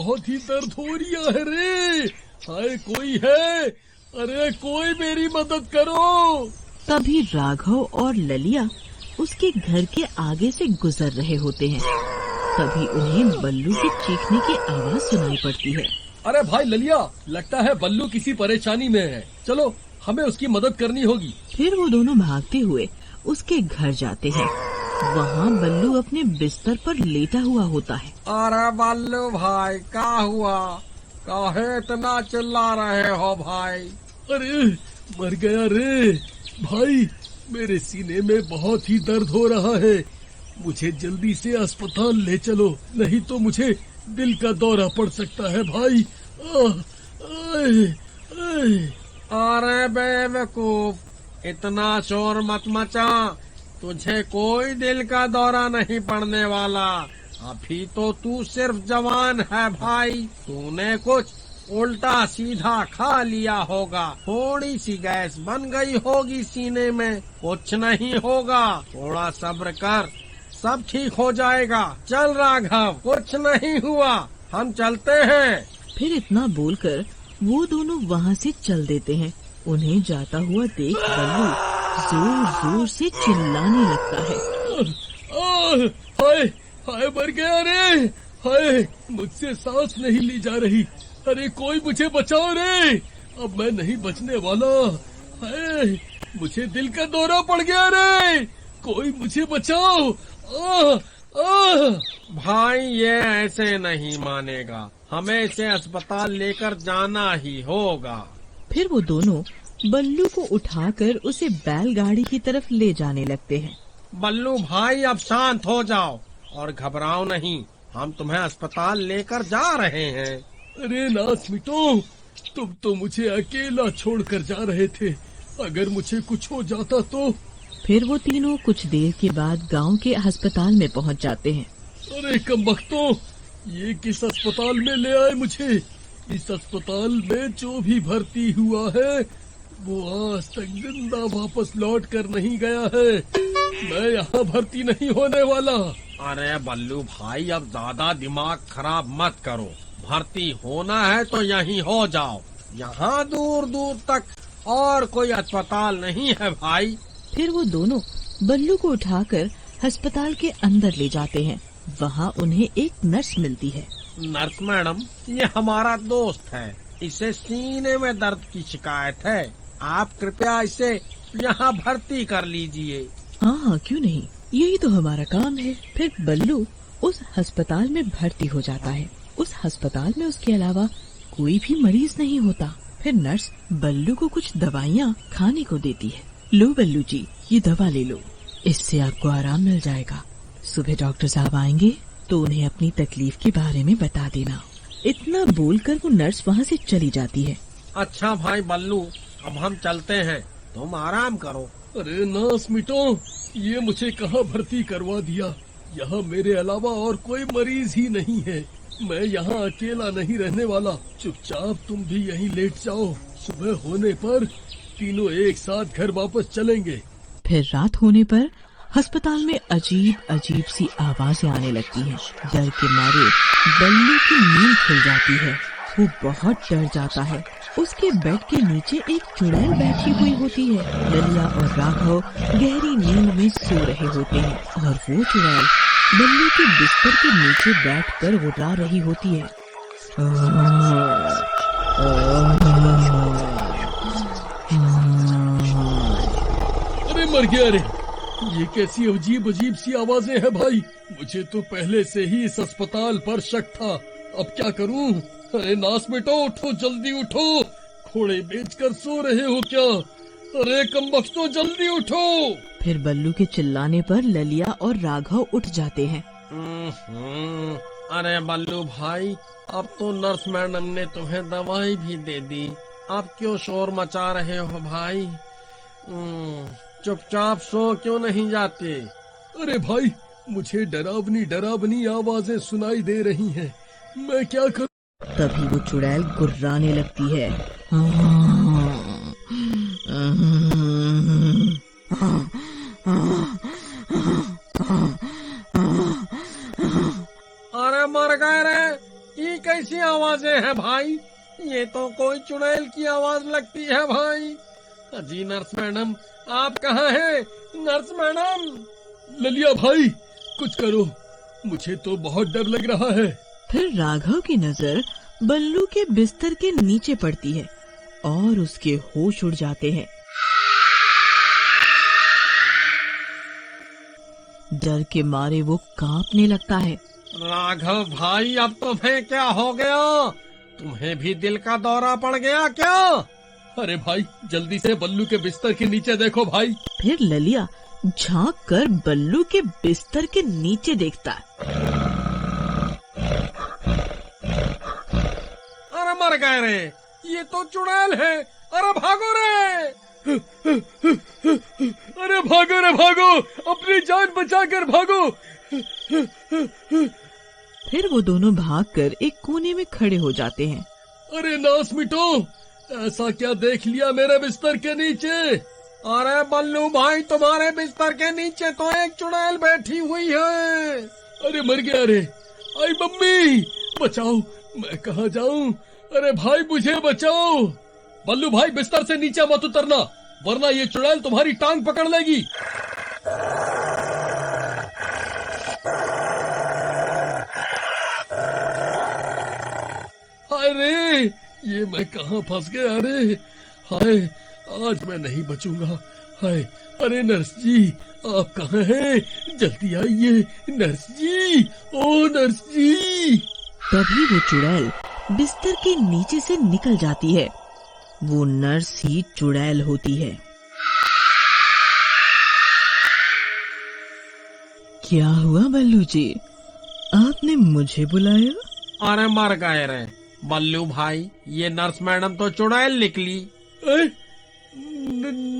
बहुत ही दर्द हो रही है रे। हाय कोई है? अरे कोई मेरी मदद करो। तभी राघव और ललिया उसके घर के आगे से गुजर रहे होते हैं। तभी उन्हें बल्लू के चीखने की आवाज सुनाई पड़ती है। अरे भाई ललिया, लगता है बल्लू किसी परेशानी में है। चलो हमें उसकी मदद करनी होगी। फिर वो दोनों भागते हुए उसके घर जाते हैं। वहाँ बल्लू अपने बिस्तर पर लेटा हुआ होता है। अरे बल्लू भाई, क्या हुआ? काहे इतना चिल्ला रहे हो भाई? अरे मर गया रे भाई, मेरे सीने में बहुत ही दर्द हो रहा है। मुझे जल्दी से अस्पताल ले चलो, नहीं तो मुझे दिल का दौरा पड़ सकता है भाई। अरे बेवकूफ, इतना शोर मत मचा। तुझे कोई दिल का दौरा नहीं पड़ने वाला। अभी तो तू सिर्फ जवान है भाई। तूने कुछ उल्टा सीधा खा लिया होगा, थोड़ी सी गैस बन गई होगी सीने में। कुछ नहीं होगा, थोड़ा सब्र कर, सब ठीक हो जाएगा। चल राघव, कुछ नहीं हुआ, हम चलते हैं। फिर इतना बोलकर वो दोनों वहाँ से चल देते हैं। उन्हें जाता हुआ देख बल्लू जोर जोर से चिल्लाने लगता है। हाय हाय मर गया रे। हाय मुझसे सांस नहीं ली जा रही। अरे कोई मुझे बचाओ रे, अब मैं नहीं बचने वाला। हाय मुझे दिल का दौरा पड़ गया रे, कोई मुझे बचाओ। भाई ये ऐसे नहीं मानेगा, हमें इसे अस्पताल लेकर जाना ही होगा। फिर वो दोनों बल्लू को उठाकर उसे बैलगाड़ी की तरफ ले जाने लगते हैं। बल्लू भाई अब शांत हो जाओ और घबराओ नहीं, हम तुम्हें अस्पताल लेकर जा रहे हैं। अरे नास मिटो, तुम तो मुझे अकेला छोड़कर जा रहे थे। अगर मुझे कुछ हो जाता तो? फिर वो तीनों कुछ देर के बाद गांव के अस्पताल में पहुंच जाते हैं। अरे कमबख्तों, ये किस अस्पताल में ले आए मुझे? इस अस्पताल में जो भी भर्ती हुआ है वो आज तक जिंदा वापस लौट कर नहीं गया है। मैं यहाँ भर्ती नहीं होने वाला। अरे बल्लू भाई, अब ज्यादा दिमाग खराब मत करो। भर्ती होना है तो यहीं हो जाओ, यहाँ दूर दूर तक और कोई अस्पताल नहीं है भाई। फिर वो दोनों बल्लू को उठाकर अस्पताल के अंदर ले जाते हैं। वहाँ उन्हें एक नर्स मिलती है। नर्स मैडम, ये हमारा दोस्त है, इसे सीने में दर्द की शिकायत है। आप कृपया इसे यहाँ भर्ती कर लीजिए। हाँ क्यों नहीं, यही तो हमारा काम है। फिर बल्लू उस अस्पताल में भर्ती हो जाता है। उस अस्पताल में उसके अलावा कोई भी मरीज नहीं होता। फिर नर्स बल्लू को कुछ दवाइयाँ खाने को देती है। लो बल्लू जी, ये दवा ले लो, इससे आपको आराम मिल जाएगा। सुबह डॉक्टर साहब आएंगे तो उन्हें अपनी तकलीफ के बारे में बता देना। इतना बोलकर वो नर्स वहाँ से चली जाती है। अच्छा भाई बल्लू, अब हम चलते हैं, तुम आराम करो। अरे नास मिटो, ये मुझे कहाँ भर्ती करवा दिया? यहाँ मेरे अलावा और कोई मरीज ही नहीं है। मैं यहाँ अकेला नहीं रहने वाला। चुपचाप तुम भी यहीं लेट जाओ, सुबह होने पर तीनों एक साथ घर वापस चलेंगे। फिर रात होने पर अस्पताल में अजीब अजीब सी आवाजें आने लगती हैं। डर के मारे बल्लू की नींद खुल जाती है। वो बहुत डर जाता है। उसके बेड के नीचे एक चुड़ैल बैठी हुई होती है। ललिया और राघव गहरी नींद में सो रहे होते हैं और वो चुड़ैल बल्लू के बिस्तर के नीचे बैठकर उड़ा रही होती है। अरे मर गया रे, ये कैसी अजीब अजीब सी आवाजें हैं भाई। मुझे तो पहले से ही इस अस्पताल पर शक था, अब क्या करूं? अरे नास बेटो, उठो, जल्दी उठो। घोड़े बेचकर सो रहे हो क्या? अरे कमबख्तों, जल्दी उठो। फिर बल्लू के चिल्लाने पर ललिया और राघव उठ जाते हैं। अरे बल्लू भाई, अब तो नर्स मैडम ने तुम्हें दवाई भी दे दी, अब क्यों शोर मचा रहे हो भाई? चुपचाप सो क्यों नहीं जाते? अरे भाई, मुझे डरावनी डरावनी आवाजें सुनाई दे रही हैं, मैं क्या करूं? तभी वो चुड़ैल गुर्राने लगती है। अरे मर गए रे, ये कैसी सी आवाजें हैं भाई? ये तो कोई चुड़ैल की आवाज लगती है भाई। जी नर्स मैडम, आप कहाँ हैं? Nurse madam. ललिया भाई, कुछ करो, मुझे तो बहुत डर लग रहा है। फिर राघव की नजर बल्लू के बिस्तर के नीचे पड़ती है और उसके होश उड़ जाते हैं। डर के मारे वो कांपने लगता है। राघव भाई, अब तुम्हें क्या हो गया? तुम्हें भी दिल का दौरा पड़ गया क्या? अरे भाई, जल्दी से बल्लू के बिस्तर के नीचे देखो भाई। फिर ललिया झांक कर बल्लू के बिस्तर के नीचे देखता है। अरे मर गए रे, ये तो चुड़ैल है। अरे भागो रे! अरे भागो रे भागो, अपनी जान बचाकर भागो। फिर वो दोनों भागकर एक कोने में खड़े हो जाते हैं। अरे नास मिटो, ऐसा क्या देख लिया मेरे बिस्तर के नीचे? अरे बल्लू भाई, तुम्हारे बिस्तर के नीचे तो एक चुड़ैल बैठी हुई है। अरे मर गया रे। आई मम्मी, बचाओ, मैं कहाँ जाऊँ? अरे भाई, मुझे बचाओ। बल्लू भाई, बिस्तर से नीचे मत उतरना, वरना ये चुड़ैल तुम्हारी टांग पकड़ लेगी। हाय रे, ये मैं कहाँ फंस गया रे। हाय, आज मैं नहीं बचूंगा। हाय, अरे नर्स जी, आप कहाँ हैं? जल्दी आइए नर्स जी, ओ नर्स जी। तभी वो चुड़ैल बिस्तर के नीचे से निकल जाती है। वो नर्स ही चुड़ैल होती है। क्या हुआ बल्लू जी, आपने मुझे बुलाया? अरे मर गए रे बल्लू भाई, ये नर्स मैडम तो चुड़ैल निकली।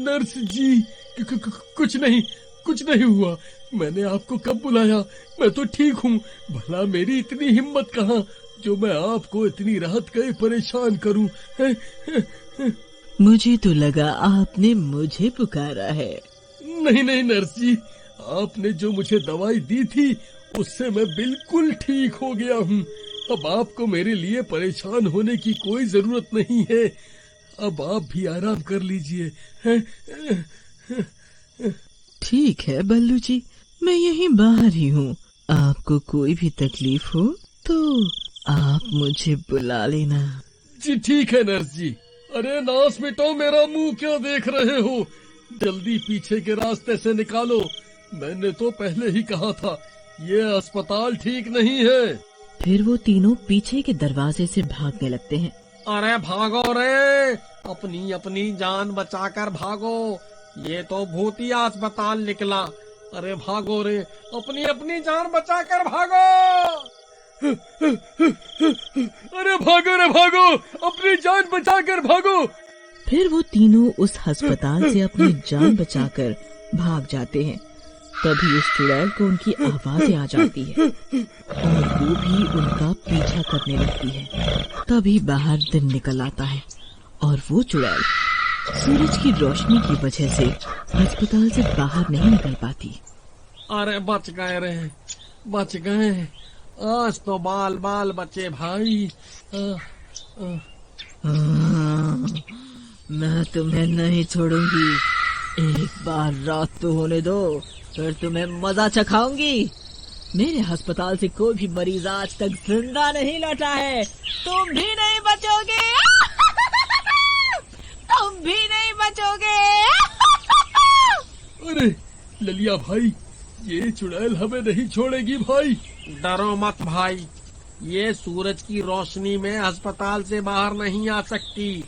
नर्स जी, कुछ नहीं हुआ। मैंने आपको कब बुलाया? मैं तो ठीक हूँ। भला मेरी इतनी हिम्मत कहाँ जो मैं आपको इतनी राहत गए परेशान करूँ। मुझे तो लगा आपने मुझे पुकारा है। नहीं नर्स जी, आपने जो मुझे दवाई दी थी उससे मैं बिल्कुल ठीक हो गया हूँ। अब आपको मेरे लिए परेशान होने की कोई जरूरत नहीं है। अब आप भी आराम कर लीजिए। ठीक है बल्लू जी, मैं यहीं बाहर ही हूँ। आपको कोई भी तकलीफ हो तो आप मुझे बुला लेना। जी ठीक है नर्स जी। अरे नास मिटो, मेरा मुंह क्यों देख रहे हो? जल्दी पीछे के रास्ते से निकालो। मैंने तो पहले ही कहा था, ये अस्पताल ठीक नहीं है। फिर वो तीनों पीछे के दरवाजे से भागने लगते हैं। अरे भागो रे, अपनी अपनी जान बचाकर भागो। ये तो भूतिया अस्पताल निकला। अरे भागो रे, अपनी अपनी जान बचाकर भागो। अरे भागो रे भागो, अपनी जान बचाकर भागो। फिर वो तीनों उस अस्पताल से अपनी जान बचाकर भाग जाते हैं। तभी उस चुड़ैल को उनकी आवाजें आ जाती है और वो भी उनका पीछा करने लगती है। तभी बाहर दिन निकल आता है और वो चुड़ैल सूरज की रोशनी की वजह से अस्पताल से बाहर नहीं निकल पाती। अरे बच गए रे, बच गए। आज तो बाल बाल बचे भाई। मैं तुम्हें नहीं छोड़ूंगी। एक बार रात तो होने दो, फिर तुम्हें मजा चखाऊंगी। मेरे अस्पताल से कोई भी मरीज आज तक जिंदा नहीं लौटा है। तुम भी नहीं बचोगे। तुम भी नहीं बचोगे। अरे ललिया भाई, ये चुड़ैल हमें नहीं छोड़ेगी भाई। डरो मत भाई, ये सूरज की रोशनी में अस्पताल से बाहर नहीं आ सकती।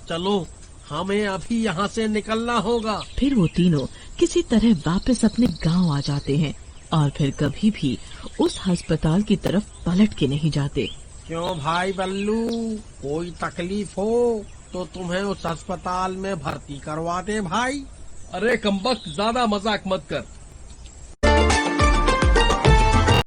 चलो, हमें अभी यहाँ से निकलना होगा। फिर वो तीनों किसी तरह वापस अपने गांव आ जाते हैं और फिर कभी भी उस अस्पताल की तरफ पलट के नहीं जाते। क्यों भाई बल्लू, कोई तकलीफ हो तो तुम्हें उस अस्पताल में भर्ती करवा दे भाई। अरे कमबख्त, ज्यादा मजाक मत कर।